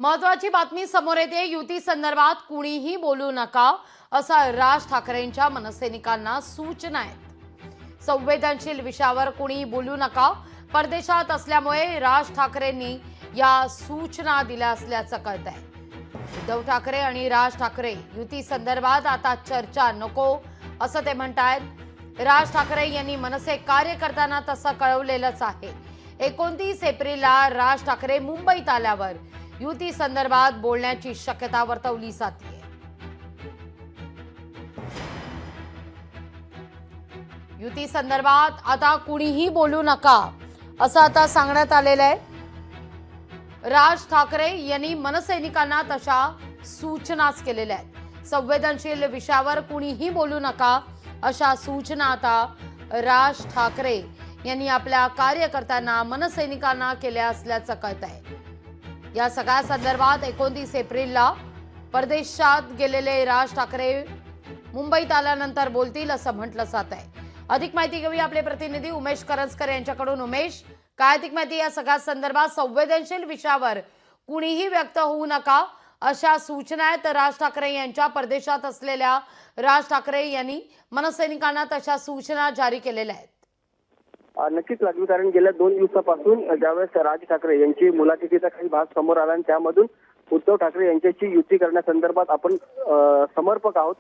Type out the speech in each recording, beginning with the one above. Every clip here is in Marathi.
महत्वाची बातमी समोर येते। युती संदर्भात कुणीही बोलू नका असा राज ठाकरेंच्या मनसैनिकांना सूचना आहेत। संवेदनशील विषयावर कुणी बोलू नका। परदेशात असल्यामुळे राज ठाकरेंनी या सूचना दिल्या असल्याचं कळतंय। उद्धव ठाकरे आणि राज ठाकरे युती संदर्भात आता चर्चा नको असं ते म्हणतायत। राज ठाकरे यांनी मनसे कार्यकर्त्यांना तसं कळवलेलंच आहे। 29 एप्रिलला राज ठाकरे मुंबईत आल्यावर युती संदर्भात बोलण्याची शक्यता वर्तवली जाते। युती संदर्भात आता कुणीही बोलू नका असं आता सांगण्यात आलेलं आहे। राज ठाकरे यांनी मनसैनिकांना तशा सूचनाच केलेल्या आहेत। संवेदनशील विषयावर कुणीही बोलू नका अशा सूचना आता राज ठाकरे यांनी आपल्या कार्यकर्त्यांना मनसैनिकांना केल्या असल्याचं कळतंय। या सगळ्या संदर्भात 29 एप्रिलला परदेशात गेलेले राज ठाकरे मुंबईत आल्यानंतर बोलतील असं म्हटलं जात आहे। अधिक माहिती घेऊया आपले प्रतिनिधी उमेश करंजकर यांच्याकडून। उमेश, काय अधिक माहिती या सगळ्या संदर्भात? संवेदनशील विषयावर कुणीही व्यक्त होऊ नका अशा सूचना आहेत राज ठाकरे यांच्या। परदेशात असलेल्या राज ठाकरे यांनी मनसैनिकांना तशा सूचना जारी केलेल्या आहेत। नक्कीच लागली, कारण गेल्या 2 दिवसापासून ज्यावेळेस राज ठाकरे यांची मुलाखतीचा काही भाग समोर आला आणि त्यामधून उद्धव ठाकरे यांच्याशी युती करण्यासंदर्भात आपण समर्पक आहोत।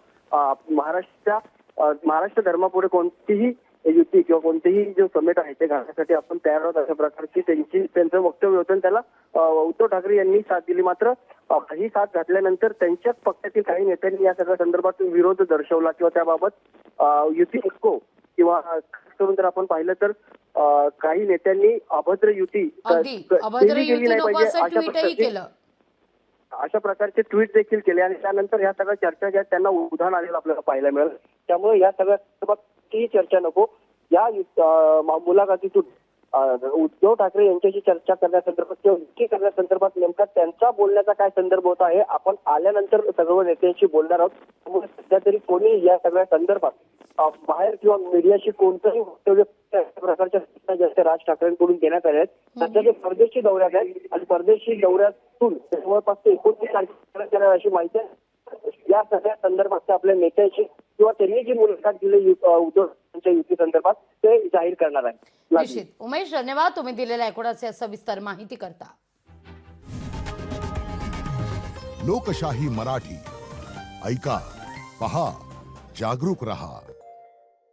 महाराष्ट्र धर्मापुढे कोणतीही युती किंवा कोणतेही जो समेट आहे ते घालण्यासाठी आपण तयार आहोत अशा प्रकारची त्यांचं वक्तव्य होतं। त्याला उद्धव ठाकरे यांनी साथ दिली। मात्र ही साथ घातल्यानंतर त्यांच्याच पक्षातील काही नेत्यांनी या सगळ्या संदर्भात विरोध दर्शवला किंवा त्याबाबत युती नको किंवा करून जर आपण पाहिलं तर काही नेत्यांनी अभद्र युती केली नाही पाहिजे अशा प्रकारचे ट्विट देखील केले आणि त्यानंतर या सगळ्या चर्चा ज्या त्यांना उधाण आलेलं आपल्याला पाहायला मिळेल। त्यामुळे या सगळ्या संदर्भात ही चर्चा नको। या मुलाखतीतून उद्धव ठाकरे यांच्याशी चर्चा करण्यासंदर्भात किंवा युती करण्यासंदर्भात नेमका त्यांचा बोलण्याचा काय संदर्भ होता हे आपण आल्यानंतर सर्व नेत्यांशी बोलणार आहोत। त्यामुळे सध्या तरी कोणी या सगळ्या संदर्भात बाहेर किंवा मीडियाशी कोणतंही वक्तव्य प्रकारच्या सूचना जास्त राज ठाकरेंकडून देण्यात आल्या आहेत। सध्या ते परदेशी दौऱ्यात आहेत आणि परदेशी दौऱ्यातून जवळपास 29 तारखेला अशी माहिती आहे। या सगळ्या संदर्भात आपल्या नेत्यांशी किंवा त्यांनी जी मुलाखत दिली उद्धव यांच्या युती संदर्भात ते जाहीर करणार आहे। निश्चित उमेश, धन्यवाद तुम्ही दिलेल्या एकूणच सविस्तर माहिती करता। लोकशाही मराठी ऐका, पहा, जागरूक रहा।